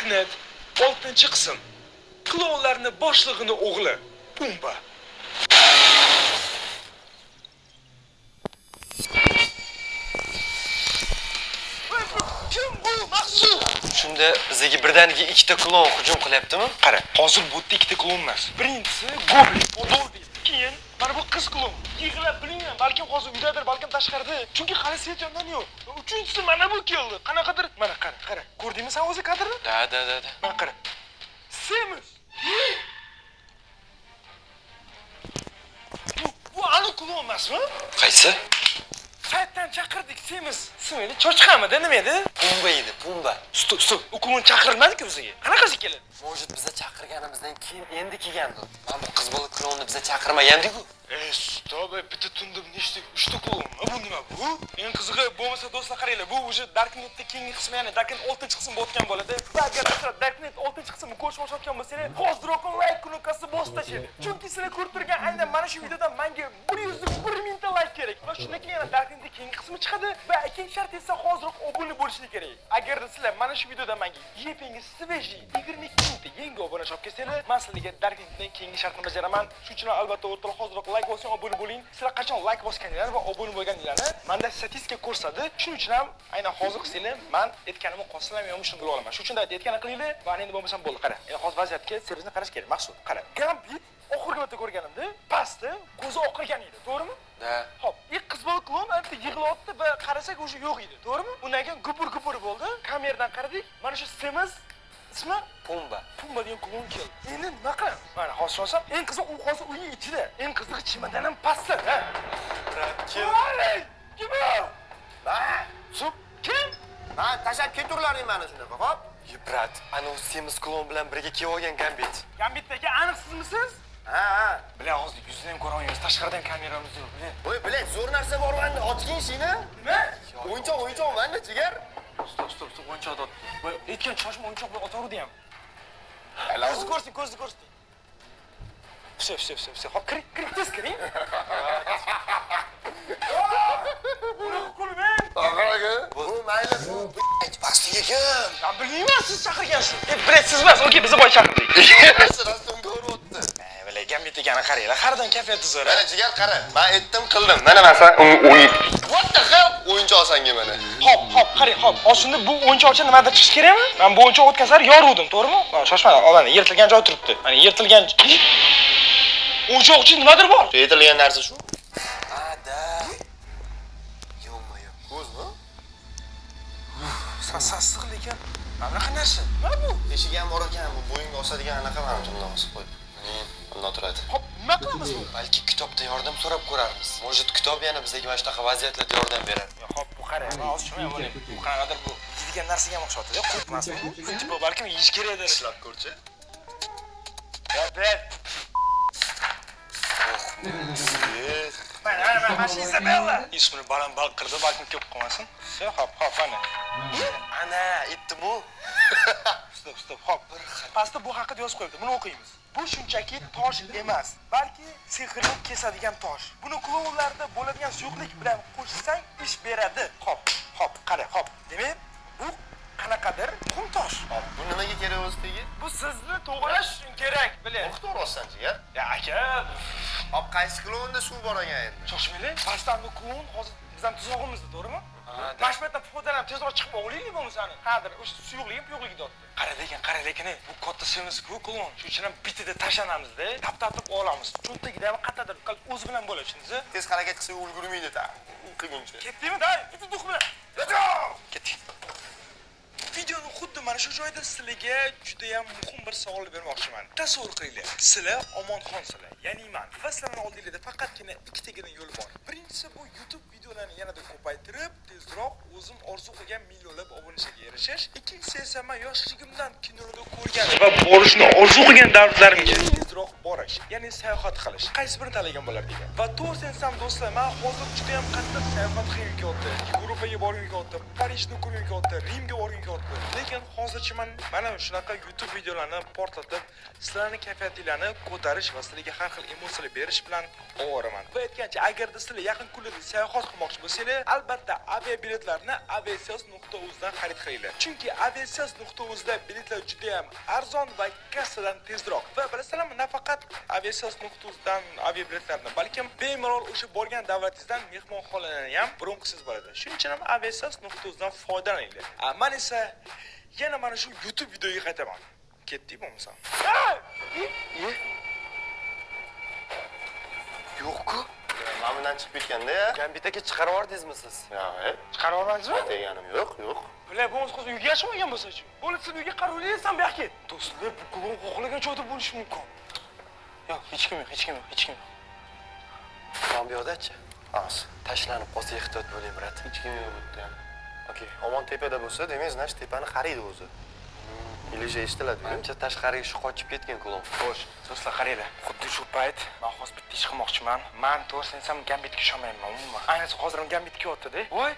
Darknet 6-qism. Klonlarning boshlig'ining o'g'li Pumba. Kim bu Maqsud? Shunda bizga birdaniga ikkita klon hujum qilyaptimi? Qara, hozir bu yerda ikkita klon emas. Birinchisi Goblin, Odolbi. Keyin mana bu qiz klon. Yig'lab bilmayman, balkim hozir uydadir, balkim tashqarida. Chunki hali set yondan yo'q. Uchinchisi mana bu keldi. Qanaqadir, mana qara. Ko'rdingmi sen o'zi kadrni? Da. Mana qara. Semiz. Bu aniq klon emasmi? Qaysi? Saytdan chaqirdik, Semiz. Ismi cho'chqamidi, nima edi? Pumba edi, Pumba. Stop. U klon chaqirilmadi-ku bizga. Qanaqasi keladi? Mojid biza chaqirganimizdan keyin endi kelgandi. Mana bu qiz bola klonni biza chaqirmagandik-ku. Stop, bitta tundim nechta 3 ta klon. Bu nima bu? Eng qizig'i bo'lmasa do'stlar qaranglar, bu уже Darknetda keyingi qismi, ya'ni Darknet 6-qism bo'tgan bo'ladi. Va agar sizlar Darknet 6-qismni ko'rishni boshlagan bo'lsangiz, hoziroq like knopkasi bosib tashlang. Chunki sizlar ko'rib turgan aynan mana shu videodan menga 101 mingta like kerak. Va shundan keyin yana Darknetda keyingi qismi chiqadi va ikkinchi shart esa hoziroq obuna bo'lishingiz kerak. Agar sizlar mana shu videodan menga YP'ngiz sveji 22 mingta yangi obunachi olib kelsanglar, men sizlarga Darknetdan keyingi shartni bajaraman. Shuning uchun albatta o'rtalar hoziroq like bosing, obuna bo'ling. Sizlar qachon like bosganinglar va obuna bo'lganinglarni menda statistika ko'rsatadi. Shuning uchun ham aynan hozir qilsanglar, men aytganimni qolsalar men shuni bila olaman. Shuning uchun aytganini qilinglar va endi bo'lmasam bo'ldi. Qara. Endi hozir vaziyatga servisni qarash kerak. Maqsud, qara. Gambit oxirgi marta ko'rganimda pastda ko'zi oqargan edi, to'g'rimi? Da. Hop, ilk qiz bola klon bitta yig'layapti va qarasak o'sha yo'q edi, to'g'rimi? Undan keyin gupur bo'ldi. Kameradan qaradik. Mana shu Semiz ismi Pumba degan klon keldi. Endi nima qilamiz? Mana hozir olsam, eng qizi u hozir uyning ichida. Eng qizig'i chimadan ham pastda, ha. Kim? Kim? Sup, kim? Ha, tashab keturlaring mana shunaqa, xo'p? Brat, ana u Semiz klon bilan birga kelib olgan Gambit. Gambitdagi aniq sizmisiz? Ha. Bilan hozir yuzni ham ko'ra olmaymiz. Tashqaridan kameramiz yo'q, bilan. Voy, bilan zo'r narsa bor manda, ochgin ishingni. Nima? O'yinchoq manda, jigar. Stop, o'yinchoq ot. Voy, aytgan shoshma o'yinchoq bilan otaverdi ham. Ko'rsin. Все. Hop, kiring, tez kiring. Bunaqa qilmang. To'g'ri-ku. Bu mayli, bu Pastiga kim? Ya bilmayman, siz chaqirgansiz. Bilet siz emas, okey, biz boy chaqirdik. rasm ko'ryapti. Bilet Gambit ekanini qaranglar, haridan kayfiyati zo'r. Mana jigar qara, men aytdim, qildim. Mana masa o'yin. What the hell? O'yinchoq senga mana. Hop, qarang, hop. Hozir bu o'yinchoqcha nimada chiqish kerakmi? Men bu o'yinchoq o'tkazar yoruvdim, to'g'rimi? Shoshmang, mana yirtilgan joy turibdi. Mana yirtilgan o'yinchoq uchun nimadir bor. Yetilgan narsa shu. Ha, da. Yo'q. Ko'zmi? Sassiq lekin. Mana qanaqa narsa? Nima bu? Eshigi ham bor ekan, bu bo'yinga osadigan anaqa mana bundan osib qo'yib. Bundan turadi. Hop, nima qilamiz bu? Balki kitobda yordam so'rab ko'rarmiz. Mojid kitob yana bizga mana shunaqa vaziyatlarda yordam beradi. Hop, bu qarang, hozir shunday bo'ling. Bu qanaqadir bu yeydigan narsaga ham o'xshatadi, qo'rqmasmi? Tipo balkim yeyish kerakdir. Ishlab ko'rchi. Bet. Mana shu Isabella. Ismini baland qirdi, balkim ko'p qilmasin. Hop, mana. Ana, aytdi bu. Stop, hop. Pastda bu haqida yozib qo'yibdi. Buni o'qiymiz. Bu shunchaki tosh emas, balki sehrni kesadigan tosh. Buni klonlarda bo'ladigan suyuqlik bilan qo'shsang ish beradi. Hop, qara, hop. Demak, bu qanaqadir qum tosh. Hop, bu nimaga kerak o'zi tegi? Bu sizni to'g'rilash uchun kerak, biling. To'g'risan jigar. Ya aka, Hop, qaysi klonda suv bor ekan endi? shoshmanglar. Pastdan bu klon hozir bizdan tuzog'imizda, to'g'rimi? Mashmatdan foydalanib tezroq chiqib olaylik bo'lmasa, hozir o'sha suyuqlik ham yo'qligida otdi. Qara lekin, bu katta Semiz-ku klon. Shuning uchun ham bitida tashlanamizda, tap olamiz. Cho'ntagida ham qatadir o'zi bilan bo'ladi, tushundingizmi? Tez harakat qilsa ulgurmaydi ta. Qilguncha. Ketdingmi, day? Bitta duq bilan. Ketdik. Videoni xuddi mana shu joyda sizlarga juda ham muhim bir savol bermoqchiman. Tasavvur qilinglar. Sizlar omonxonsizlar, ya'ni men. Va sizlarning oldingizda faqatgina ikkitagina yo'l bor. Birinchisi bu YouTube videolarini yanada ko'paytirib, tezroq o'zim orzu qilgan millionlab obunachiga erishish. Ikkinchisi esa men yoshligimdan kinoda ko'rgan va borishni orzu qilgan davrlarimga tezroq borish, ya'ni sayohat qilish. Qaysi birini tanlagan bo'lardik? Va to'g'risini do'stlar, men hozir juda ham qattiq sayohat qilgim kelyapti. Yevropaga borgim kelyapti, Parijni ko'rgim kelyapti, Rimga borgim kelyapti. Lekin hozircha men mana shunaqa YouTube videolarini portlatib, sizlarning kayfiyatinglarni ko'tarish va sizlarga har har xil emotsiyalar berish bilan ovoraman. Va aytgancha, agarda sizlar yaqin kunlarda sayohat qilmoqchi bo'lsangiz, albatta aviabiletlarni aviasales.uz dan xarid qilinglar. Chunki aviasales.uz da biletlar juda ham arzon va kassadan tezroq. Va bilasizlarmi, nafaqat aviasales.uz dan aviabiletlarni, balkim bemalol o'sha bo'lgan davlatingizdan mehmonxonalarni ham bron qilsangiz bo'ladi. Shuning uchun ham aviasales.uz dan foydalaninglar. Men esa yana mana shu YouTube videoga qaytaman. Ketdik bo'lmasa. Yo'q-ku. Mana bundan chiqib ketganda-ya. Gambitaga chiqarib yubordingizmi siz? Yo'q. Chiqarib olmadingizmi? Deganim yo'q. Bular bo'lmasa qiz uyga yashamagan bo'lsa-chi? Bo'lib siz uyga qarovlaysan bu yoqqa. Do'stlar, bu klon xohlagan joyda bo'lishi mumkin. Yo'q, hech kim yo'q. Mana bu yoqda-chi? As. Tashlanib qolsa ehtiyot bo'ling, brat. Hech kim yo'q bu yerda. Okey, omon tepada bo'lsa, demak, znash tepani qariydi o'zi. Ilisha eshitiladi. Menimcha tashqariga shu qochib ketgan klon. Xo'sh, do'stlar qaranglar. Xuddi shu payt men hozir bitta ish qilmoqchiman. Men to'g'risini aytsam Gambitga ishonmayman umuman. Ayniqsa hozir ham Gambitga yotdi-da. Voy,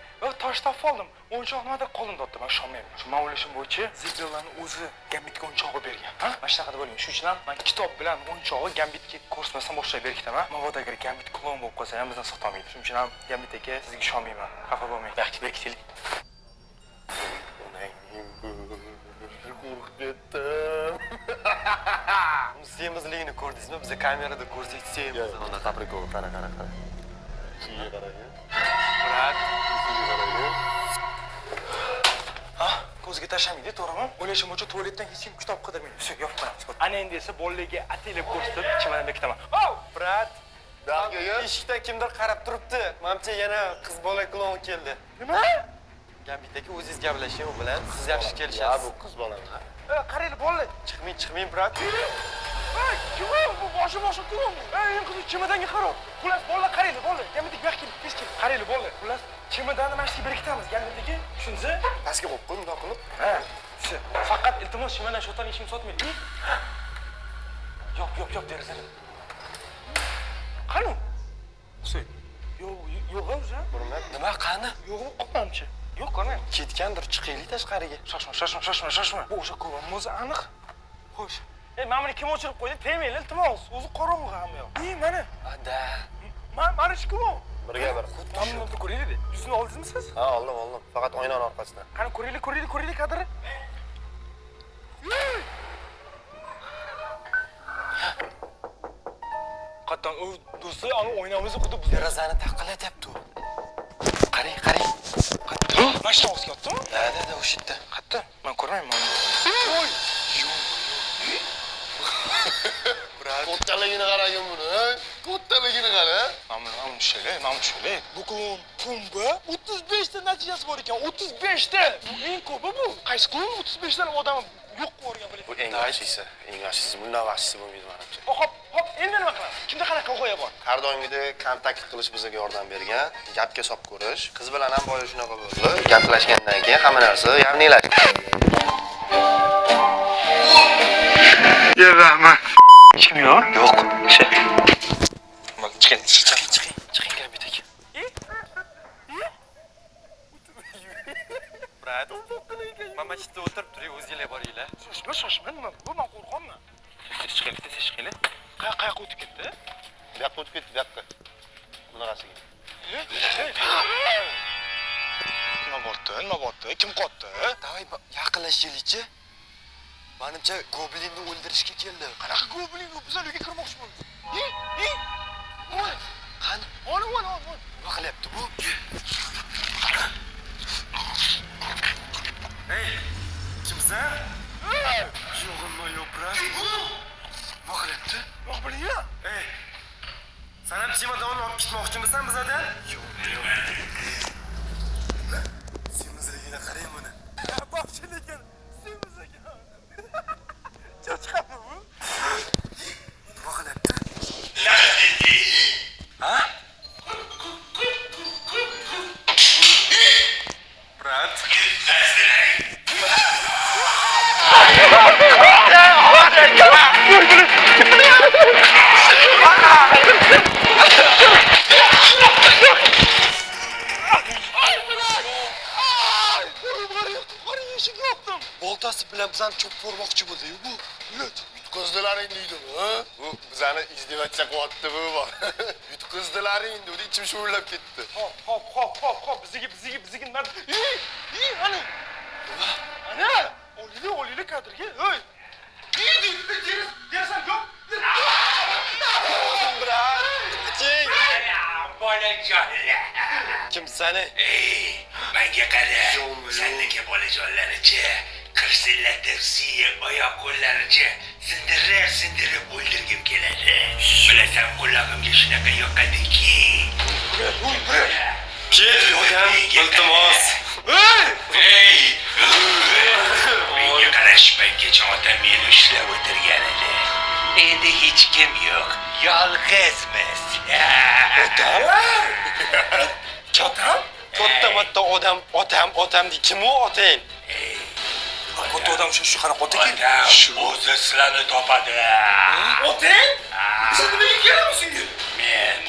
tosh topib oldim. O'yinchoq nimada qoldim debdi. Men ishonmayman. Shu men o'ylashim bo'yicha Zibellaning o'zi Gambitga o'yinchoq bergan. Ha? Mana shunaqa bo'ling. Shuning uchun ham men kitob bilan o'yinchog'i Gambitga ko'rsatmasdan boshlab berkitaman. Mabodo agar Gambit klon bo'lib qolsa ham bizdan saqlamaydi. Shuning uchun ham Gambit aka sizga ishonmayman. Xafa bo'lmang. Yaxshi berkitaylik. Semizligini ko'rdingizmi? Biz kamerada ko'rsak semiz. Unaqa prikol, qara. Sizga qarang. Brat, Sizga qarang. Ha, ko'zga tashlamaydi, to'g'rimi? O'ylashim bo'yicha tualetdan hech kim kitob qidirmaydi. Shu yopib qo'yamiz. Ana endi esa bolalarga ataylab ko'rsatib, chimadan bekitaman. Oh, brat. Dahgaga Eshikdan kimdir qarab turibdi. Menimcha yana qiz bola klon keldi. nima? Gambitaka o'zingiz gaplashing u bilan. Siz yaxshi Ya kelishasiz. bu qiz bolami. Qaranglar, bolalar. Chiqmang, brat. Ey, kim bu? Boshi klon. Ey, qiz chimadanga qarab. Xullas, bolalar qaranglar, bolalar. Gambitga yo'q keling, tez keling. Qaranglar, bolalar. Xullas, chimadanni mana shu berkitamiz Gambitga. Tushunsiz? Pastga qo'yib qo'y, bundoq qilib. Ha. Shu. Faqat iltimos chimadan shotan ishim sotmaydi. Yop, derazani. Qani? Qo'y. Yo'q, o'zi. Nima qani? Yo'q, qolmamchi. Yo'q, qani. Ketgandir, chiqaylik tashqariga. Shoshma. Bu o'sha klon o'zi aniq. Xo'sh. Ey, mana buni kim o'chirib qo'ydi? Tegmanglar, iltimos. O'zi qorong'i hamma yoq. Mana. Ada. Mana shu klon. Birga bir. Tamomda ko'raylik. Yuzini oldingizmi siz? Ha, oldim. Faqat oynani orqasidan. Qani ko'raylik kadri. Qattan u do'stlar, ana o'ynamizni xuddi bu. Derazani taqqilatyapti u. Qarang. Qattan. Mashina o'zga yotdimi? Da, o'sha yerda. Qattan. Men ko'rmayman. Voy. Brat, Kattaligini qaragin buni. Kattaligini qara. Mana tushaylik. Bu klon pumba 35 ta natijasi bor ekan. 35 ta. Bu eng ko'pi bu. Qaysi klon 35 ta odam yo'q qilgan Bu biladi. eng yaxshisi. Bundan yaxshisi bo'lmaydi menimcha. Hop, endi nima qilamiz? Kimda qanaqa g'oya bor? Har doimgidek kontakt qilish bizga yordam bergan, gapga solib ko'rish. Qiz bilan ham boya shunaqa bo'ldi. Gaplashgandan keyin hamma narsa yamniylashdi. Rahmat. Kim yo'q? yo'q. Chiqing Gambitaka. Brat, mana shu yerda o'tirib turing, o'zinglar boringlar. Shoshma, nima bu? Men qo'rqaman. Tez chiqaylik. Qayoqqa o'tib ketdi? Bu yoqqa o'tib ketdi, bu yoqqa. Bunaqasiga. Nima bo'pti? Kim qotdi? Davay yaqinlashaylikchi. Menimcha goblinni o'ldirishga keldi. Qanaqa goblin bu? Bizlar uyga kirmoqchi bo'ldi. Qani? Ol. Nima qilyapti bu? Ey, kimsan? Yo'q, brat. Nima qilyapti? Yo'q, bilinglar. Ey, sen ham chemodonni olib ketmoqchimisan bizdan? Yo'q. Semizligini qarang buni. Boshchiligin. Semiz ekan. Cho'chqami bu? Nima qilyapti? Ha? Brat. Boltasi bilan bizani cho'p ko'rmoqchi bo'ldi-yu bu. Lut. Yutqizdilaring deydimi, ha? Bu bizani izdivatsiya qilyapti bu bor. Yutqizdilaring dedi, ichim sho'rlab ketdi. Hop, biziga nima? Ana. Ana, olili kadrga. Ey. Derasan yo'q. Brat, ching. Bolajonlar. Kim seni? Ey, menga qara. Sendagi bolajonlarichi, qirsilllatib siyib oyoq qo'llarichi sindirib o'ldirgim keladi. Bilasan, qulog'imga shunaqa yoqadiki. Ket, yordam, iltimos. Ey! Menga qarashmagach otam meni ushlab o'tirgan edi. Endi hech kim yo'q. Yolg'izmiz. Otam? Katta otam deydi. Kim u otang? Katta odam shu qanaqa ota ekan? Otam o'zi sizlarni topadi. Otang? Siz nimaga keldingizga? Men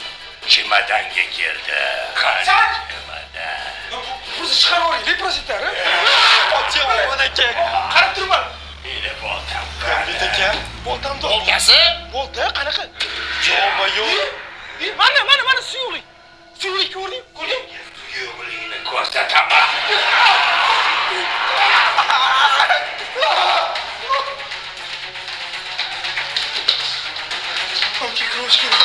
chemadanga keldim. Sen? Chemadon. Bizni chiqarib oling, leprositlar. Otang aka. Qarab turman. Meni boltam. Bit aka. Boltamda. Boltasi? Bolta qanaqa? Yo'q. Mana suyuqlik. Suyuqlik ko'ring. Yo'qligini ko'rsataman. Amki kirosh kerak.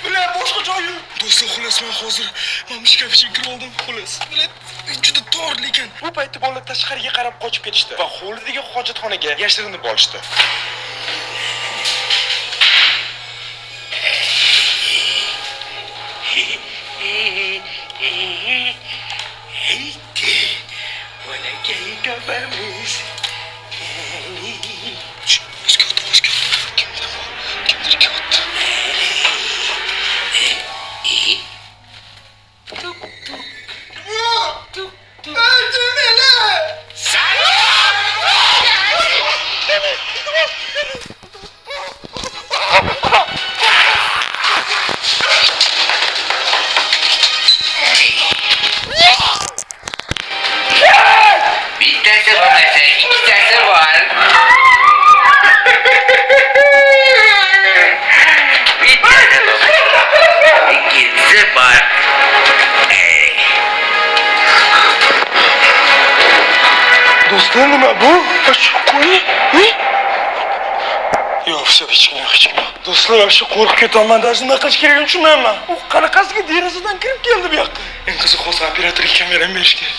Bular boshqa joyi. Do'stlar, xolos men hozir mamishkafga kirib oldim, xolos. Bular juda tor lekin. Bu paytda bolalar tashqariga qarab qochib ketishdi va hovlidagi hojatxonaga yashirinib olishdi. Bolakay topamiz. Kimdir kelyapti. Bittasi bo'lmasa, ikkitasi bor. Bittasi bo'lmasa, ikkitasi bor. Do'stlar, nima bu? Ochib qo'ying. Yo'q, hech kim. Do'stlar, shu qo'rqib ketaman, даже nima qilish kerakligini tushunmayman. U qanaqasiga derazadan kirib keldi bu yoqqa. Eng qiziq hozir operatorga kamerani berish kerak.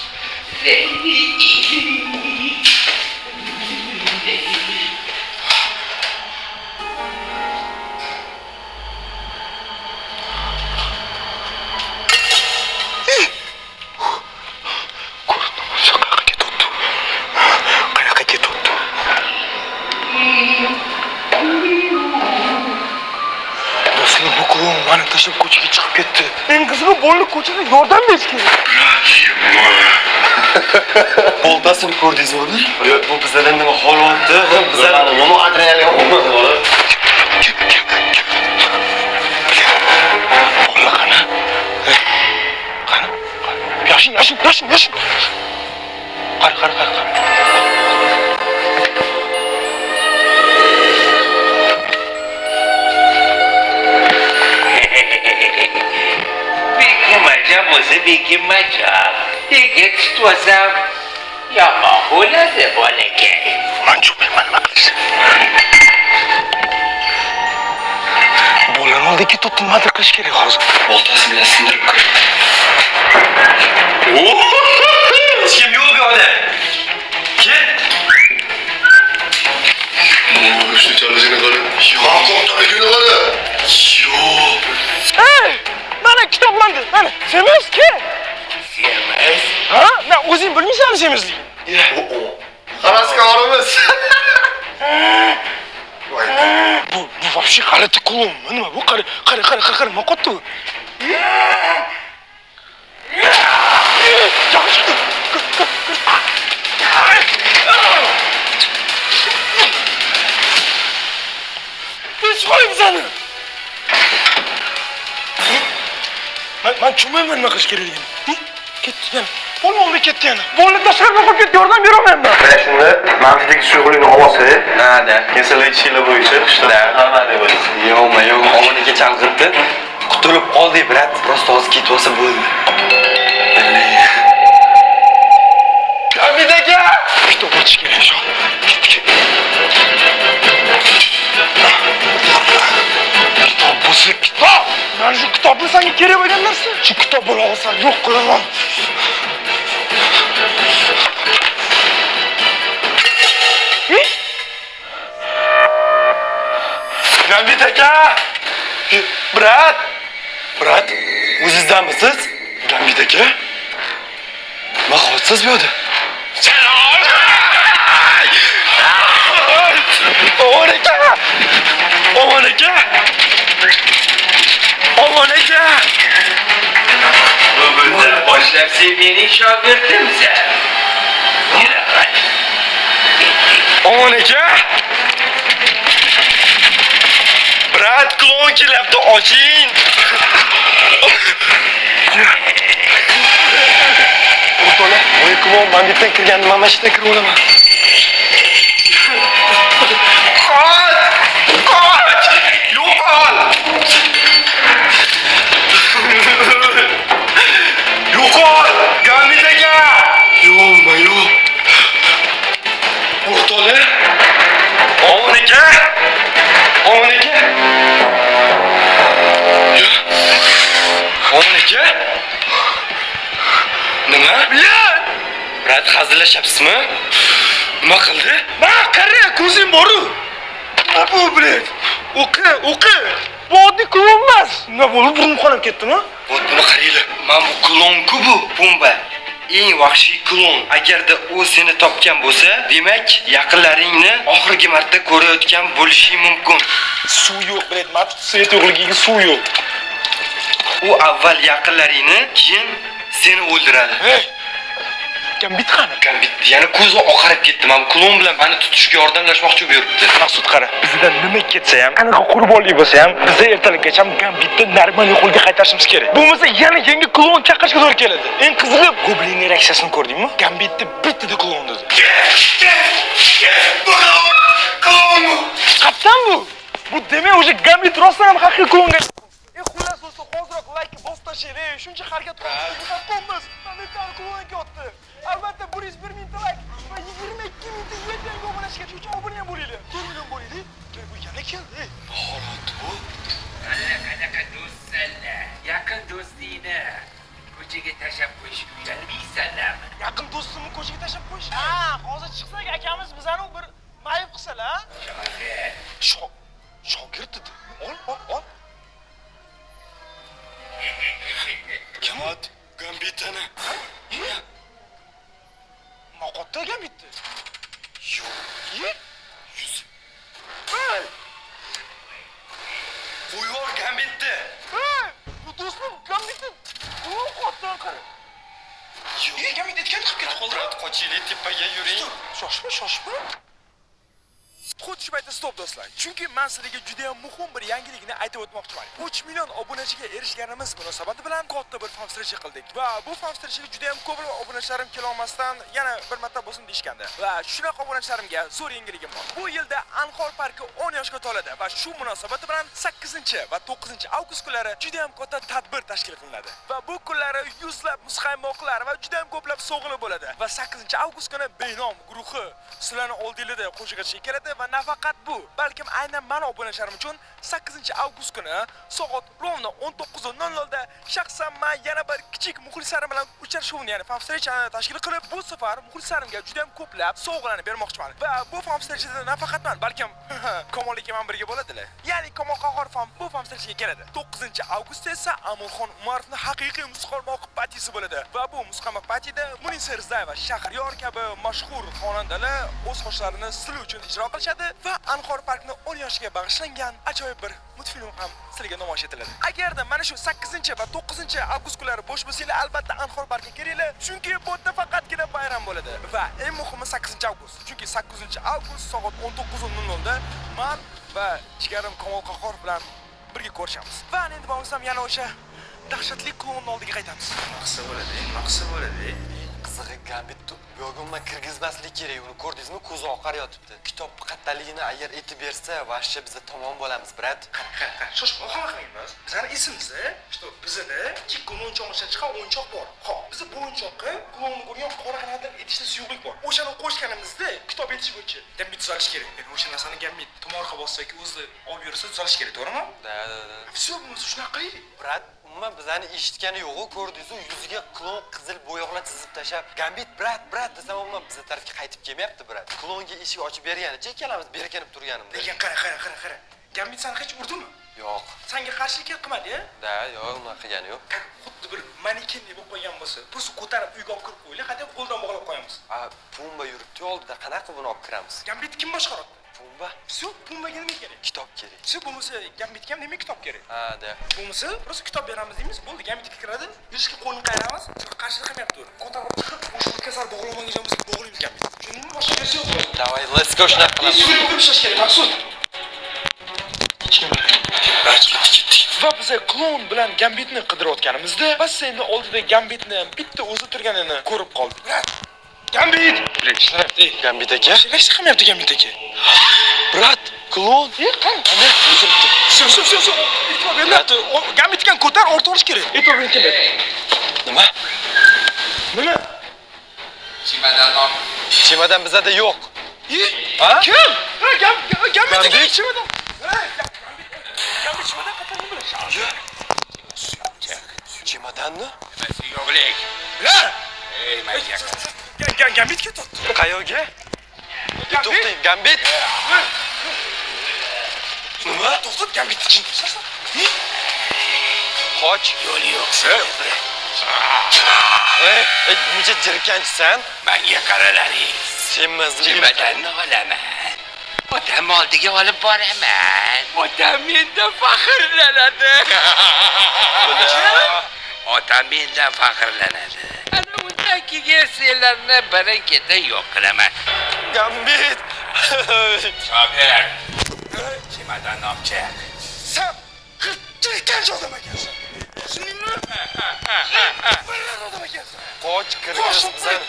Qayoqqa ketyapti? Do'stlar, bu klon meni tashlab ko'chaga chiqib ketdi. Eng qizig'i, bolalar ko'chada yordam berish kerak. Boltasini ko'rdingizmi? Yo'q, bu bizlardan nima holatda? Bizlarni nima adrenalin olmadi bola. Bola qani? Qani? Yashin. Qara. Bekim bo'lsa bekim majab. Tegib tutsam yomon bo'ladi bolakay. Men cho'kmayman, nima qilish? Bolani oldiga ketib nima qilish kerak hozir? Boltasi bilan sindirib kir. Hech kim yo'q bu yoqda. Ket. Shu chalishini qara. Yo'q, to'xtaligini qara. Yo'q. Ey! Mana kitoblandi. Mana, semizki. Semiz? Ha? Men o'zing bilmaysan semizligini. Xaraskorimiz. Bu вообще g'alati klon. Nima bu? Qara, nima qotdi u? Hech qo'yim seni. Men tushunmayman nima qilish kerakligini. Ketdi yana. Bo'lmadi bo'lib ketdi yana. Bolni tashqariga qo'yib ketdi, yordam beramanmi? Mana shunda manzildagi suyuqlikni olsa, Nada. kasallik ishinglar bo'yicha qishda normal bo'ladi. Yo'q, ovuniga chalg'itdi. Qutulib qoldik, brat. Prosta hozir ketib olsa bo'ldi. Hamid aka! Kitob ochish kerak shu. Kitob bo'lsa kitob. Mana shu kitobni senga kerak bo'lgan narsa. Shu kitob bo'la olsa yo'q qilaman. Hamid aka! Brat, o'zingizdanmisiz? Hamid aka? Maholatsiz bu yerda. Omon aka! Bu bundan boshlab sen mening shogirdimsan. Yuraman. Omon aka! Brat, klon kelyapti, oching! O'rtoqlar, voy klon banditdan kirgandim, mana shu yerdan kirib olaman. Yo'qol! Gamid aka! Yo'q. O'rtoqlar! Omon aka! Omon aka! Nima? Brat, hazillashyapsizmi? Nima qildi? Qara, ko'zing bor-ku. Nima bu, brat? O'qi. Bu oddiy klon emas. Nima bo'ldi? Burnim qonab ketdimi? Buni qaranglar. Mana bu klon-ku bu, Pumba. Eng vahshiy klon. Agarda u seni topgan bo'lsa, demak, yaqinlaringni oxirgi marta ko'rayotgan bo'lishi mumkin. Suv yo'q, brat. Mat svet yo'qligiga suv yo'q. U avval yaqinlaringni, keyin seni o'ldiradi. Hey! Gambit qani? Gambit yana ko'zi oqarib ketdi. Men klon bilan meni tutishga yordamlashmoqchi bo'lib yuribdi. Maqsud qara, bizdan nima ketsa ham, qanaqa qurbonlik bo'lsa ham, biz ertalikgacha Gambitni normal yo'lga qaytarishimiz kerak. Bo'lmasa yana yangi klon chaqirishga to'g'ri keladi. Eng qizig'i, Goblin reaksiyasini ko'rdingmi? Gambitni bittada klon dedi. Qattan bu? Bu demak, o'sha Gambit rostdan ham haqiqiy klonga. Xullas do'stlar, hozirroq like bosib tashlang. Shuncha harakat qilamiz. Mana tan klonga o'tdi. Albatta, 101 mingta like va 22 mingta yangi obunachga shuncha obuna ham bo'linglar. 4 million bo'linglar. Bu yana keldi. Holat bu. Qanaqa do'stsanlar? Yaqin do'stingni ko'chaga tashlab qo'yishga uyalmaysanlarmi? Yaqin do'stimni ko'chaga tashlab qo'yish. Hozir chiqsak akamiz bizani bir mayib qilsalar. Shogird dedi. Ol. Kamot, Gambitani. Noqotda Gambitni. Yo'q. Qo'yvor Gambitni. Bu do'stim Gambitni. Bu qotdan qara. Yo'q, Gambit etgan chiqib ketib qoldi. Qochinglar, tepaga yuring. Shoshma. Xuddi shu paytda stop do'stlar. Chunki men sizlarga juda ham muhim bir yangilikni aytib o'tmoqchiman. 3 million obunachiga erishganimiz munosabati bilan katta bir famstrecha qildik. Va bu famstrechaga juda ham ko'p obunachlarim kela olmasdan yana bir marta bo'lsin deyshgandi. Va shunaqa obunachlarimga zo'r yangiligim bor. Bu yilda Anhor parki 10 yoshga to'ladi va shu munosabati bilan 8 va 9 avgust kunlari juda ham katta tadbir tashkil qilinadi. Va bu kunlari yuzlab muzqaymoqlar va juda ham ko'plab sovg'alar bo'ladi. Va 8 avgust kuni Benom guruhi sizlarni oldingizda qo'shiqqa keladi va nafaqat bu, balkim aynan mana obunachalarim uchun 8 avgust kuni soat rovna 19:00 da shaxsan men yana bir kichik muxlislarim bilan uchrashuvni, ya'ni famstrechani tashkil qilib, bu safar muxlislarimga juda ham ko'plab sovg'alarni bermoqchiman. Va bu famstrechada nafaqat men, balkim Komol aka bilan birga bo'ladilar. Ya'ni Komol Qahhor fam bu famstrechaga keladi. 9 avgustda esa Amurxon Umarovning haqiqiy musiqalmoq partiyasi bo'ladi. Va bu musiqalmoq partiyada Munisa Rizayeva, Shahriyor kabi mashhur xonandalar o'z xoshlarini sizlar uchun ijro qilishadi va Anhor parkni 10 yoshga bag'ishlangan ajoyib bir multfilm ham sizlarga namoyish etiladi. Agarda mana shu 8 va 9 avgust kunlari bo'sh bo'lsanglar, albatta Anhor parkiga kelinglar, chunki bu yerda faqatgina bayram bo'ladi. Va eng muhimi 8 avgust. Chunki 8 avgust soat 19:00 da men va jigarim Komol Qahhor bilan birga ko'rishamiz. Va endi bo'lmasam yana o'sha dahshatli klonning oldiga qaytamiz. Maqsa bo'ladi. qizig'i Gambit yo'g'imma kirgizmaslik kerak. Uni ko'rdingizmi? Ko'zi oqar yotibdi. Kitob qattaligini agar aytib bersa, vashcha biz tamom bo'lamiz, brat. Shoshib qolmaymiz. Bizning esimizda, что bizda ikki kun o'yinchoqdan chiqqan o'yinchoq bor. Xo'p, biz bu o'yinchoqqa klonni ko'rgan qora qanotlar etishda suyuqlik bor. O'shani qo'shganimizda kitob etish bo'yicha Gambit tuzalish kerak. Endi o'sha narsani Gambit tomorqa bossak, o'zi olib yursa tuzalish kerak, to'g'rimi? Da. Всё, bo'lmasa shunaqa qilaylik. Brat, umuman bizani eshitgani yo'q-ku, ko'rdingiz-ku, yuziga klon qizil bo'yoqlar chizib tashab, Gambit brat desam umuman bizga tarafga qaytib kelmayapti, brat. Klonga eshik ochib berganicha ikkalamiz berkinib turganimda. Lekin qara. Gambit seni hech urdimi? Yo'q. Senga qarshilik qilmadi-ya? Da, yo'q, unaqa qilgani yo'q. Xuddi bir manekendek bo'lib qo'ygan bo'lsa, biz ko'tarib uyga olib kirib qo'yaylik, hadeb qo'ldan bog'lab qo'yamiz. Pumba yuribdi oldida, qanaqa buni olib kiramiz? Gambit kim boshqaradi? Pumba, Всё, Pumbaga nima kerak? kitob kerak. Всё, bo'lmasa Gambitga ham demak kitob kerak. Da. Bo'lmasa, просто kitob beramiz deymiz, bo'ldi, Gambitga kiradi, yurishga qo'lni qayramiz, qarshilik qilmayapti. Ko'tarib chiqib, o'sha kasal bog'lamagan joyimizga bog'laymiz Gambit. Tushundingmi? Boshqa narsa yo'q. Давай, let's go shunaqa qilamiz. Suyib ko'rishish kerak, maqsud. Va biz klon bilan Gambitni qidirayotganimizda, basseynning oldida Gambitni bitta o'zi turganini ko'rib qoldik. Gambit! Bilishlardi. Gambit aka. Nima qilmayapti Gambit aka? Brat, klon. Qani? Ana, o'tiribdi. Shu. E'tibor bermayapti. Gambitgan ko'tar, orta olish kerak. E'tibor bering keladi. Nima? Chimadan bizada yo'q. Ha? Kim? Gambit Gambit? chimadan. Gambit chimadan qatnashni biladi. Chimadanmi? Yo'qlik. La! Ey, manyak. Gambitga tut. Qayoqga? To'xtang, Gambit. Nima? To'xtat, Gambit jin. Qoch. Yo'li yo'qsa, Necha jirkanchisan? menga qaralaring. Sen mazli. Chimadanni olaman. Otam oldiga olib boraman. Otam mendan faxrlanadi. Otam mendan faxrlanadi. Ana undan keyin senlarni birin-ketin yo'q qilaman. Gambit. Shogir. Chimadan olchaq. Sen qirqtirgan odam ekansan. Tushundingmi? Bir odam ekansan. Qoch kirgizsan.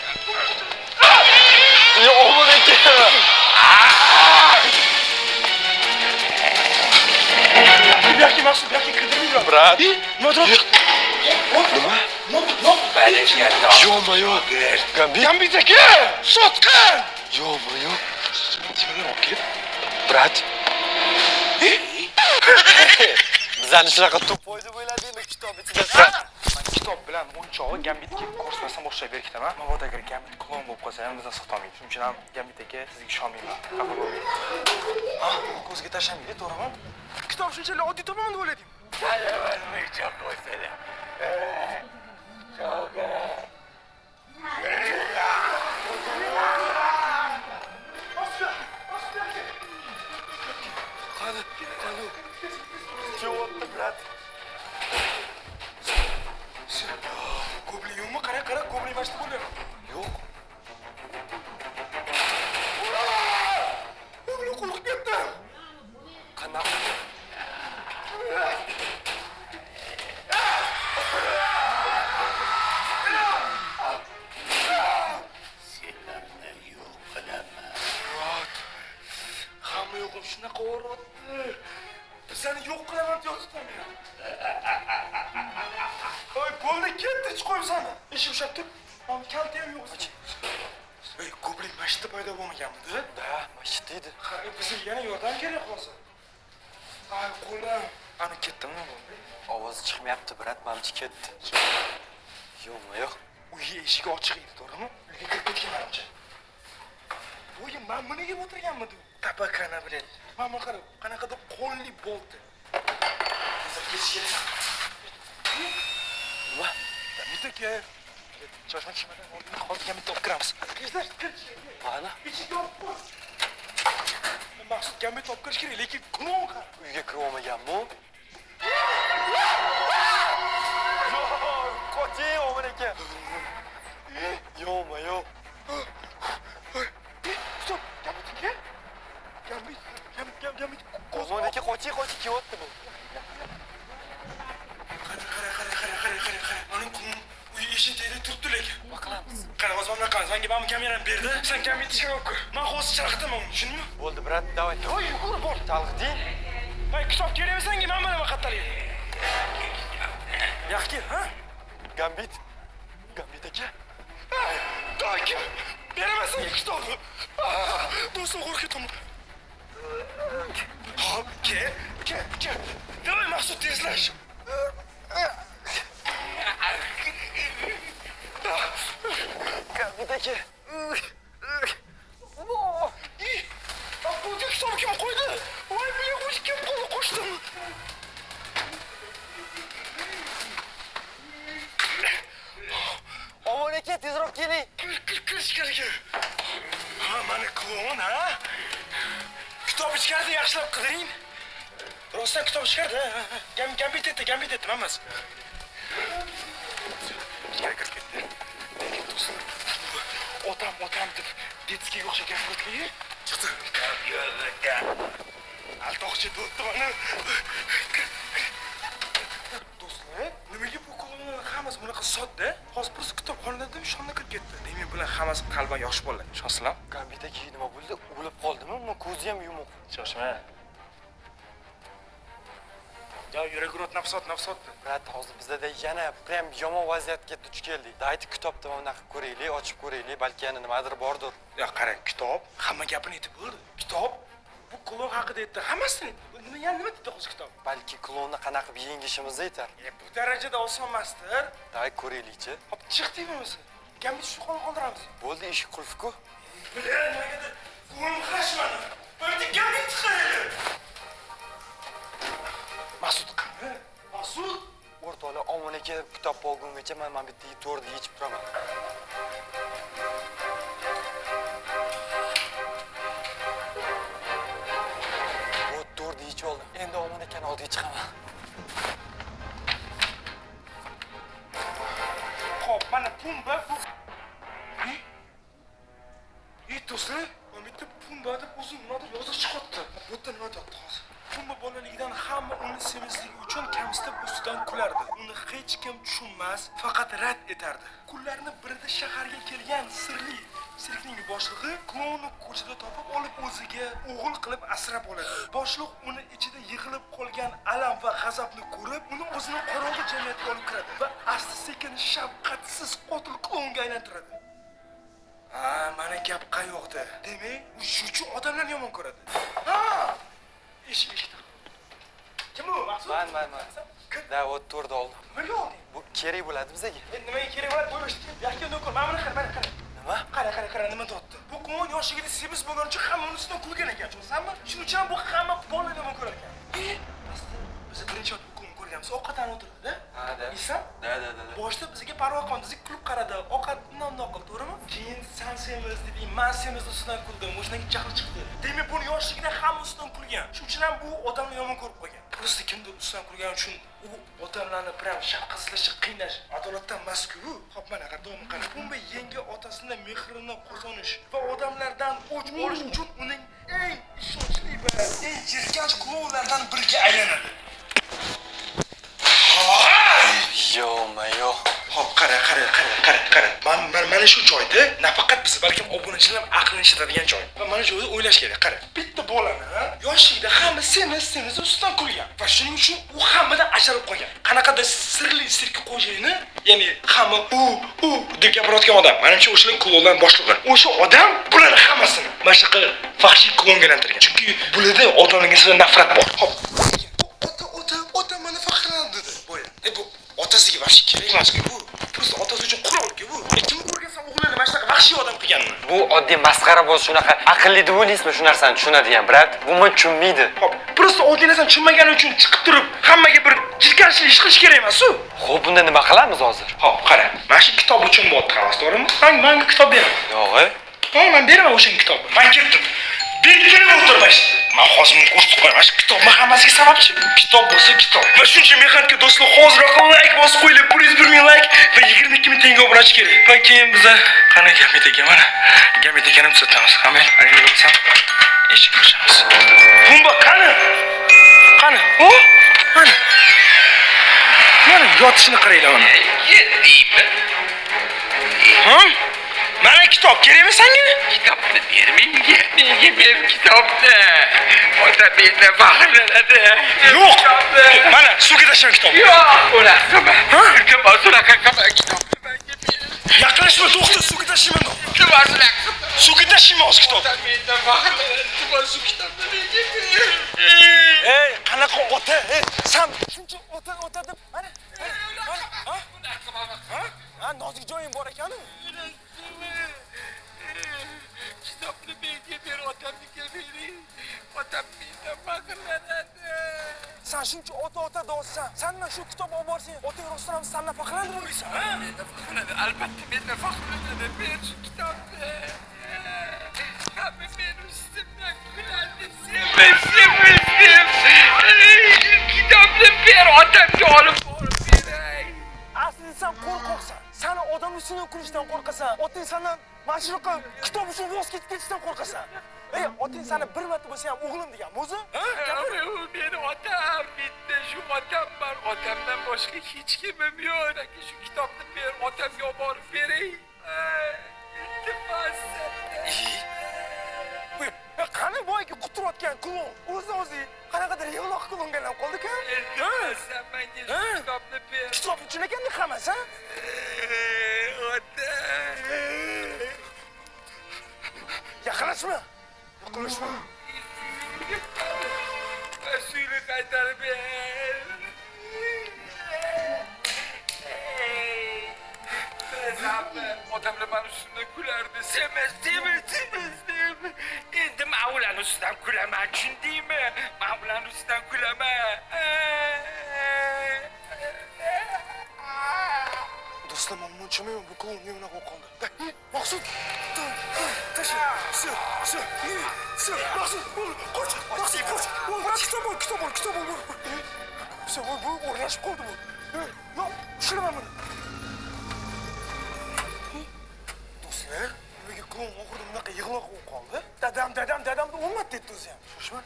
Ya o'g'lim aka. Buyoqqa maqsud, buyoqqa kirdirmayman. Brat. Nima turibdi? Nima? Barakalla. Yo'qmi-yo'q. Gambit. Gambit aka! Sotqin! Yo'qmi-yo'q. Chimadan olib kelib. Brat. Bizani shunaqa to'poy deb o'yladingmi kitob ichida? Kitob bilan o'yinchog'i Gambitga ko'rsatmasam boshlayib berkitaman. Mabodo agar Gambit klon bo'lib qolsa ham bizdan sotolmaydi. Shuning uchun ham Gambit aka sizga ishonmayman. Xafa bo'lmang. Ko'zga tashlamaydi, to'g'rimi? Kitob shunchalik oddiy topaman deb o'yladingmi? Yo'qmi, brat? Ko'blik yo'qmi? Qara, ko'blik mashta bo'lyapti. Yo'q. Ko'blik qo'rqib ketdi. Qanaqa? Senlarni yo'q qilaman. Hamma yo'qim shunaqa o'rotdi. Bizani yo'q qilaman deyotibman. Voy, bo'ldi, ketdi, chiqo'ymizmi? Eshik ushlab tur. Mana kalta ham yo'q. Ey, ko'plik mashita paydo bo'lmaganmidi? Da, mashita edi. Bizga yana yordam kerak hozir. Ay, qo'lim. Ana ketdimi bu? Ovozi chiqmayapti, brat, mamchi ketdi. Yo'qmi-yo'q. Uy eshigi ochiq edi, to'g'rimi? Uyga kirib ketganmancha. Voy, men buni yeb o'tirganmidi? Tabakana bilan. Mana qarab, qanaqadir qo'lli bo'ldi. Hozir ketish kerak. Nima? Gambit aka. Choshma chimadan oldin hozir Gambitni olib kiramiz. Qizlar, kir. Mana Ichiga olib qo'y. Maqsud Gambitni olib kirish kerak, lekin klon qar. uyga kirib olmaganmi? Qoching, o'g'lim aka. Yo'qmi-yo'q. Stop, Gambit aka. Gambit. O'g'lim aka, qoching, kelyapti bu. Qara. Mana klon uy eshik tagida turibdi lekin. Nima qilamiz? Qara, hozir bunaqa, senga men kamerani berdi. Sen kamerani ishga olib ko'r. Men hozir chaqirdim uni, tushundingmi? Bo'ldi, brat, давай. Voy, yugur bor. Chalg'ding? Voy, kitob kerakmi senga? Men mana qattalayim. Yaxshi, ha? Gambit aka. Aka, beraman senga kitobni. Do'stim qo'rqadim. Hop, kel. Давай, Maqsud, tezlash. Gambit aka. Bu kitobni kim qo'ydi? Voy, menga qo'shib kim qo'shdim? Omon aka, tezroq keling. Kirish kerak. Ha, mana klon, ha? Kitob ichkarida yaxshilab qidiring. Rostdan kitob ichkarida. Gambit etdi, mammas. Ichkariga kirib ketdi. Lekin do'stlar, otam deb detskiga o'xshab gapirdi. Chiqdi. Altoqchi do'tdi mana. Do'stlar, nimaga bu klonlarning hammasi bunaqa sodda? Hozir biz kitobxonadan shonda kirib ketdi. Men bilan hammasi qalban yosh bolalar. Ishonsizlar? Gambit aka nima bo'ldi? O'lib qoldimi? Men ko'zi ham yumuq. Shoshma. Ya yurak nafsot. Brat, hozir bizda yana prям yomon vaziyatga duch keldik. Daydi kitobda mana qilib ko'raylik, ochib ko'raylik, balki yana nimadir bordir. Ya qara, kitob hamma gapini aytib bo'ldi. Kitob bu klon haqida aytdi. Hammasini aytdi. Nima deydi hozir kitob? Balki klonni qanaqa qilib yengishimizni aytar. Bu darajada oson emasdir. Day ko'raylikchi. Hop, chiqdingmi o'zi? Gambit shu qolib qoldiramiz. Bo'ldi, ish qulf-ku. Bilmaydi. Qo'lim xashmadi. Bo'ldi, gambit chiqaradi. Maqsud qani? Maqsud O'rtoqlar, Omon aka kitob olgungacha men bitta to'rni yechib turaman. Bu to'rni yechib oldim. Endi Omon akani oldiga chiqaman. Xo'p, mana Pumba bu. Do'stlar, men bitta Pumba deb o'zim nimadir yozib chiqibdi. Bu yerda nima deyapti hozir? Pumba bolaligidan hamma uni semizligi uchun kamsitib ustidan kulardi. Uni hech kim tushunmas, faqat rad etardi. Kunlarning birida shaharga kelgan sirli sirkning boshlig'i klonni ko'chada topib olib o'ziga o'g'il qilib asrab oladi. Boshliq uni ichida yig'ilib qolgan alam va g'azabni ko'rib, uni o'zining qorong'u jamiyatga olib kiradi va asta-sekin shafqatsiz qotil klonga aylantiradi. Ha, mana gap qayoqda? Demak, u shuchu odamlarni yomon ko'radi. Ha! Eshik. Kim bu? Maqsud? Man. Da, o't to'rni oldim. Nimaga olding? Bu kerak bo'ladi bizga. Nimaga kerak bo'ladi? Bo'lishdi. Yaxshi nokir. Mana buni qara. Nima? Qara, nima deyapti? Bu klon yoshligida semiz bo'lgani uchun hamma uni ustidan kulgan ekan, tushunsanmi? Shuning uchun bu hamma bolalar yomon ko'rar ekan. Biz birinchi bu klon ko'rganmiz, ovqatdan o'tirdi-da. Ha, da. Esan? Da. Boshida bizga parvo qildi, bizga kulib qaradi. Ovqat undan qildi, to'g'rimi? Keyin sen semiz dedi, men semiz ustidan kuldim. O'shandan jahli chiqdi. Demak, buni yoshligida hamma ustidan kulgan. Shuning uchun ham bu odamni yomon ko'rib qo'ygan. Просто kimdir ustidan kulgani uchun u odamlarni prям shafqatsizlash, qiynash adolatdan emas-ku. Xo'p, mana qardo'm qani. Pumba yangi otasining mehrini qozonish va odamlardan o'ch olish uchun uning eng ishonchli va eng jirkanch klonlardan biriga aylanadi. Yo-mayo. Hop, qara. Mana shu joyda nafaqat biz, balkim obunachilar aqlini ishlatadigan joy. Va mana shu joyda o'ylash kerak. Qara, bitta bolani yoshligida hamma semiz ustidan kulgan. Va shuning uchun u hammadan ajralib qolgan. Qanaqadir sirli sirk xo'jayini, ya'ni hamma u deb gapirayotgan odam. Menimcha o'shalar klondan boshlig'i. O'sha odam bular hammasini mana shu vahshiy klonga aylantirgan. Chunki bularda odamlarga nisbatan nafrat bor. Hop. Ota mana faxrlanadi dedi. Bo'ya. Bu otasiga vahshiy kerak emas-ku bu. Просто otasi uchun qurol-ku bu. Kim ko'rgansan o'g'lini mana shunaqa vahshiy odam qilganini? Bu oddiy masxara bo'z, shunaqa aqlli deb o'ylaysizmi shu narsani tushunadigan, brat? Bu men tushunmaydi. Hop, просто oddiy narsani tushunmagani uchun chiqib turib, hammaga bir jirkanchlik ish qilish kerak emas-ku. Xo'p, bunda nima qilamiz hozir? Hop, qara. Mana shu kitob uchun bo'pti, xolos, to'g'rimi? Menga kitob bering. Yo'q-e. Men beraman o'sha kitobni. Men ketdim. Bekilib o'tirmash. Men hozir ko'rsatib qo'yaman. Shu kitobning hammasiga sababchi. Kitob bo'lsa kitob. Va shuncha mehnatga do'stlar hoziroq like bosib qo'yinglar. 101 ming like va 22 ming tanga obunachi kerak. Va keyin biz qani Gamit aka mana. Gamit akani tutatamiz. Amel, agar bo'lsam eshik ochamiz. Pumba qani? O? Mana. Mana yotishini qaranglar mana. Ha? kitob kerakmi senga? Kitobni ber menga. Menga ber kitobni. Ota mendan faxrlanadi. Yo'q. Mana suvga tashlama kitobni. Yo'q, unaqa qilma. Iltimos unaqa qilma kitobni menga ber. Yaqinlashma, to'xta, suvga tashlayman. Iltimos unaqa qilma. Suvga tashlayman hozir kitobni. Ota mendan faxrlanadi. Iltimos shu kitobni menga ber. Ey, qanaqa ota? Ey, sen shuncha ota deb mana ha, nozik joying bor ekan-ku. Kitobni menga ber, otamnikiga bering. Otam mendan faxrlanadi. Sen shuncha ota deyapsan. Sen mana shu kitob olib borsang, otang rostdan ham sendan faxrlanmaysan, ha? Mendan faxrlanadi. Albatta mendan faxrlanadi. Ber shu kitobni. Hamma meni ustimdan kuladi. Sevmaysan. Kitobni ber, otamga olib borib beray. Aslida sen qo'rqoqsan. Seni odam ustidan kulishdan qo'rqasan. Otang sendan mana shunaqa kitob uchun voz kechib ketishdan qo'rqasan. Ey, otang seni bir marta bo'lsa ham o'g'lim degan o'zi? Ha? Gapir. U meni otam, bitta shu otam bor. Otamdan boshqa hech kimim yo'q. Shu kitobni ber, otamga olib borib beray. Iltimos. Qani boyga quturayotgan klon o'zi qanaqadir yig'loq qilgandan qoldi-ku? Iltimos, menga shu kitobni ber. Kitob uchun ekan-da hammasi, ha? Ota. Yaqinlashma. Yaqinlashma. Suyni qaytarib ber. Bilasanmi, otamlar mana shunday kulardi. Sevmasdim. Endi men ularni ustidan kulaman, tushundingmi? Men ularni ustidan kulaman. Do'stlar, men munchamayman, bu klon nima qoldi. Maqsud. Tasha. Maqsud, qoch. Kitob ol. Все, bu o'rnashib qoldi bu. Yo'q, ushlaman buni. Do'stlar, nega klon oxirida bunaqa yig'loq bo'lib qoldi? Dadamni o'lmadi dedi o'zi ham. Shoshma,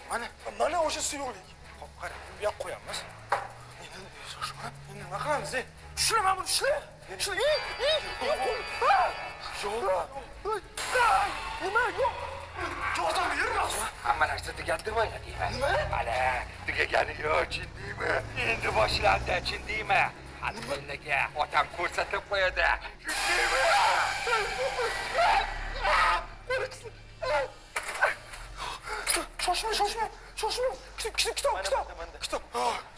mana o'sha suyuqlik. Xo'p, qara, bu yoqqa qo'yamiz. Endi shoshma. Endi nima qilamiz? Ushlaman buni, ushla. Nima? Yo'q. Yordam berma. Hamma narsa tugadi mana deyman. Nima? Mana tugagani yo'q, tushundingmi? Endi boshlandi, tushundingmi? Hali qo'liga otam ko'rsatib qo'yadi. Shoshma. Kitob.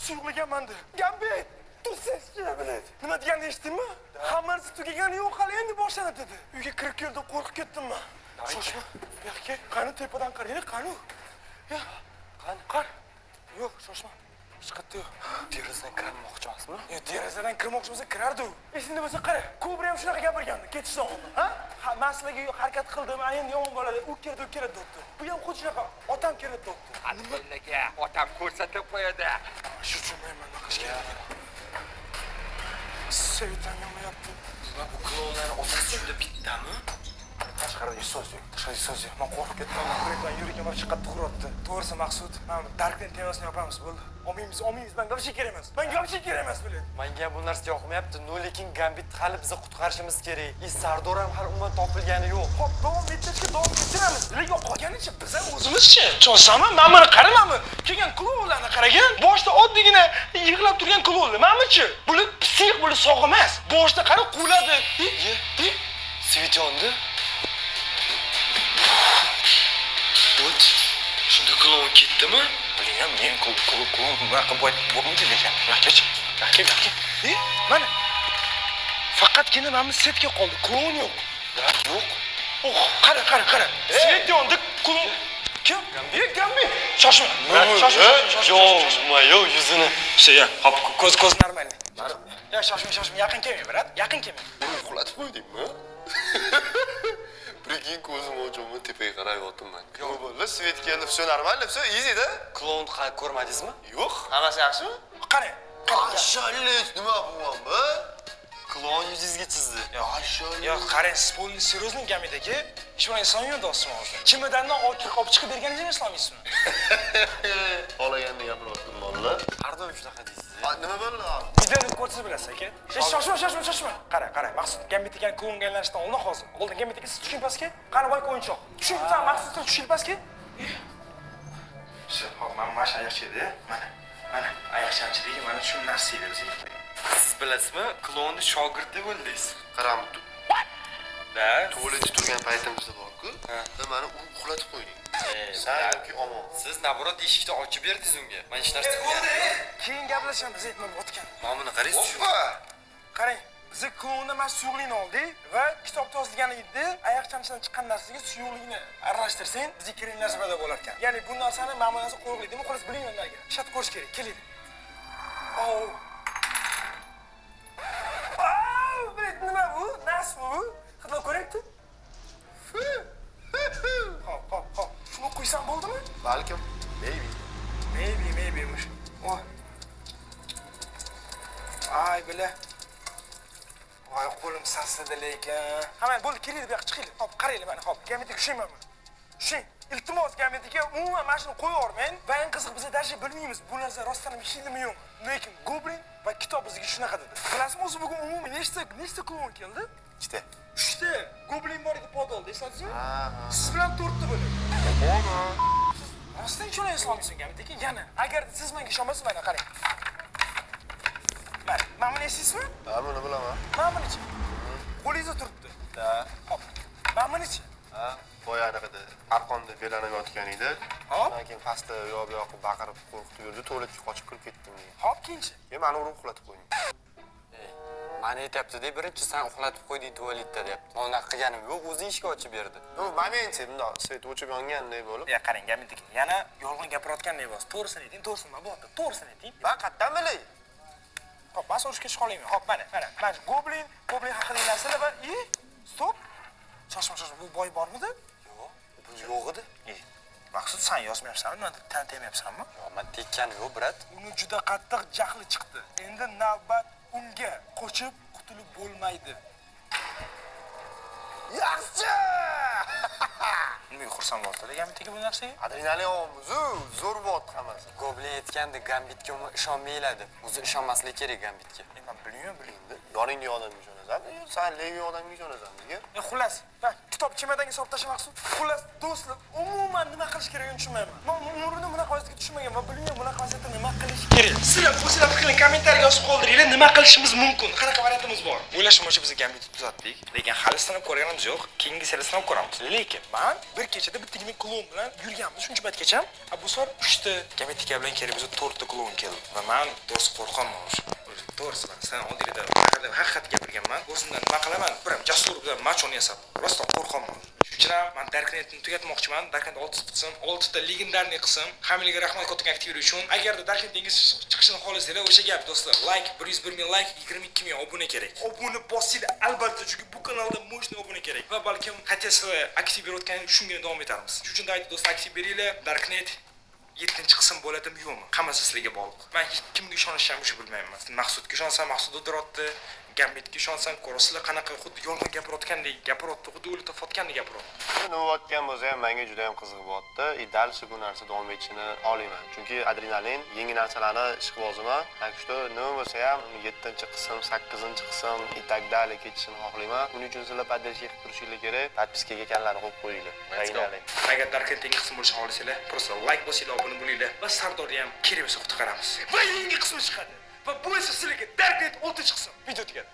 Suyuqlagan manda. Gambit. Do'stlar, nima deganini eshitdingmi? Hammasi tugagani yo'q, hali endi boshlanadi dedi. Uyga kirib keldim, qo'rqib ketdim men. Shoshma. Bu yoqqa qani tepadan qaraylik, qani? Ya, qani? Yo'q, shoshma. Hech qayerda yo'q. Derazadan kirmoqchi emasmi? Yo'q, derazadan kirmoqchi bo'lsa kirardi u. Esimda bo'lsa qara, Kobra ham shunaqa gapirgandi, ketishdan oldin, ha? Men sizlarga harakat qildim, endi yomon bo'ladi. U keladi debdi. Bu ham xuddi shunaqa, otam keladi debdi. Hali qo'liga otam ko'rsatib qo'yadi. Shu uchun men nima qilish kerak? Sevitan yomayapti. Bu klonlar otasi shunda bittami? Tashqarida so'z yo'q. Men qo'rqib ketdim. Birdan yuragim vaqti qattiq uribdi. To'g'risi Maqsud, men Darknet temasini yopamiz bo'ldi. Olmaymiz, men gapchi kerak emas, biladi. Menga bu narsa yoqmayapti. Lekin Gambit hali bizni qutqarishimiz kerak. Sardor ham hali umuman topilgani yo'q. Xo'p, davom ettiramiz. Lekin qolganicha biz ham o'zimizchi. Tushunsanmi? Men buni qaramanmi? Kelgan klonlarni qaragan. Boshda oddiygina yig'lab turgan klonlar. Menimcha, bular psix, bular sog' emas. Boshda qara quladi. Svityonni. O't. Shunda klon ketdimi? Bilmayman, men klon bunaqa bo'lmaydi degan. Yakech. Mana. Faqatgina mana setga qoldi. Klon yo'q. Yo'q. Oh, qara. Svetyonni klon. Kim? Gambit. Shoshma. Yo'q, yuzini. Все, hop, ko'z нормальный. Ya, shoshma, yaqin kelmay, brat. Yaqin kelmay. Uxlatib qo'ydingmi? Прикинь, ko'zim ochib tepaga qarab yotibman. Nima bo'ldi? Svet keldi, все нормально, все easy-da. Klon ko'rmadingizmi? Yo'q, hammasi yaxshimi? Qara. Mashallah, nima bo'lyapti? Klon yuzingizga chizdi. Yo'q, qarang, spolni serozning gamidagi hech bir inson yo'q do'stim hozir. Chimidandan olib chiqib berganingizni eslamaysizmi? Xohlaganini gapiryaptim, bola. bo'ldi? Har doim shunaqa deysiz. Nima bo'ldi? Videoni ko'rsangiz bilasiz aka. Shoshma. Qara. Maqsud Gambit ekan klonga aylanishdan oldin hozir. Oldin Gambit aka siz tushing pastga. Qani voy o'yinchoq. Tushingsan Maqsud tushing pastga. Hop, mana shu oyoqchida. Mana oyoqchamchidagi mana shu narsaga bizga. Siz bilasizmi, klonni shogird deb o'ylaysiz. Qaram. Da, Tuvaletda turgan paytimizda bor-ku. Mani u uxlatib qo'yding. Sen yoki omon. siz nabrot eshikni ochib berdingiz unga. Men hech narsa qilmadim. Keyin gaplashamiz, aytma o'tgan. Mana buni qaraysiz. Qarang, biz klonda mana suyuqlikni oldik va kitob yozilgan edi. Oyoqchamchidan chiqqan narsaga suyuqlikni aralashtirsang, bizga kerak narsa paydo bo'lar ekan. Ya'ni bu narsani mana bu narsa qo'yilmaydimi? Xolos bilinglar nimaga. Shat ko'rish kerak. Keladi. Nima bu? Nasib bu? Xuddi ko'ryapti. Hop. Shuni qo'ysam bo'ldimi? Balkim. Maybe mush. Oh. Ay bila. Voy qo'lim sarsidi lekin. Hamma bo'ldi, kelinglar bu yoqqa chiqinglar. Hop, qaranglar mana, hop. Gamitiga tushingmanmi? Tushing. Iltimos Gamitiga umuman mashina qo'yvormang. Va eng qiziq biz dasha bilmaymiz. Bu narsa rostdan ishladimi yo'qmi? Lekin Goblin va kitob bizga shunaqa dedi. Bilasizmi, o'zi bugun umuman nechta klon keldi? Ikkita. 3 ta Goblin bor edi podolda, eslasizmi? Siz bilan 4 ta bo'ldi. Rostdan shuni eslolmaysan Gamitiga. Yana, agar siz menga ishonmasangiz mana qarang. Mana buni esizmi? Ha, buni bilaman. Mana bunichi. Qo'lingizda turibdi. Da. Hop. Mana bunichi. Ha, boyanig'ida arqonda belanib yotgan edi. Hop. Keyin pastda yo'q yoqib baqirib qo'rqitib yurdi, tualetga qochib kirib ketdim. Hop, keyinchi. Keyin mani urib uxlatib qo'yding. Mani aytayapti-da, birinchi sen uxlatib qo'yding tualetda deyapti. Men unaqa qilganim yo'q, o'zi eshik ochib berdi. Bu momentda bundoq svet o'chib yonganday bo'lib. Ya qarang, Gamitiga. Yana yolg'on gapirayotganday bo'lsa, to'g'risini ayting, to'g'risini nima bo'ldi? To'g'risini ayting. Men qayerdan bilay? Hop, bas o'shga chiqa olaymi? Hop, mana. Mana shu Goblin haqidagi narsalar va stop. Shoshma, bu boy bormidi? Yo'q, bu yo'q edi. Maqsud sen yozmayapsanmi? Meni tanitmayapsanmi? Yo'q, men tekkani yo'q, brat. Uni juda qattiq jahli chiqdi. Endi navbat unga qo'shib qutulib bo'lmaydi. Yaxshi! Nimaga xursand bo'ldi Gamitiga bu narsaga? Adrenalin omuzu, zo'r bo'ldi hammasi. Goblin aytgandi, Gambitga ishonmaydi. O'zi ishonmaslik kerak Gambitga. Men bilmayman. Yoningdagi odamga ishonasan, sen levi odamga ishonasan nega? Xullas, kitob chemadanga solib tashlab Maqsud. Xullas, do'stlar, umuman nima qilish kerakligini tushunmayman. Men umrimda bunaqa vaziyatga tushmagan va bilmayman bunaqa vaziyatda nima qilish kerak. Sizlar o'zingizlar fikringizni kommentariyga yozib qoldiringlar, nima qilishimiz mumkin, qanaqa variantimiz bor. O'ylashimcha biz Gambitni tuzatdik, lekin hali sinab ko'rganimiz yo'q. Keyingi seriyada sinab ko'ramiz. Lekin men bir kechada bittagina klon bilan yurganmiz shuncha paytgacha. Bu safar 3 ta Gamitiga bilan kelib bizga 4 ta klon keldi. Va men do'st qo'rqaman o'sha. To'g'risi men sen oldingda haqiqat gapirganman. O'zimdan nima qilaman? Biram jasur bilan machon yasab, rostdan qo'rqaman. Shuning uchun men Darknetni tugatmoqchiman. Darknet 6 ta legendarniy qism. Hammaga rahmat katta aktivlar uchun. Agarda Darknetning chiqishini xohlasanglar, o'sha gap do'stlar. Like 101 ming like, 22 ming obuna kerak. Obuna bosinglar albatta, chunki bu kanalda mo'shni obuna kerak. Va balkim xatasizlar aktiv berayotgan shunga davom etamiz. Shuning uchun aytdim do'stlar, aktiv beringlar. Darknet 7-qism bo'ladimi yo'qmi? Hammasi sizlarga bog'liq. Men hech kimga ishonishim shu bilmayman. Maqsudga ishonsam, Maqsud o'dirotdi. Gambitga ishonsam, ko'rasizlar qanaqa xuddi yolg'on gapirayotgandek gapirotdi, xuddi o'lib topayotgandek gapirotdi. Nima o'tgan bo'lsa ham menga juda ham qiziq bo'lyapti. Dalshi bu narsa davom etishini xohlayman. Chunki adrenalin, yangi narsalarni ishqiboziman. Akshto nima bo'lsa ham 7-qism, 8-qism itagdali ketishini xohlayman. Buning uchun sizlar podдержка qilib turishingiz kerak. Podpiskaga kanalni qo'yib qo'yinglar. Agar Darknetning qismi bo'lishini xohlasanglar, просто like bosinglar, obuna bo'linglar va Sardorni ham kerak bo'lsa qutqaramiz. Va yangi qismi chiqadi. Va bu esa sizlarga Darknet 6-qism video tugadi.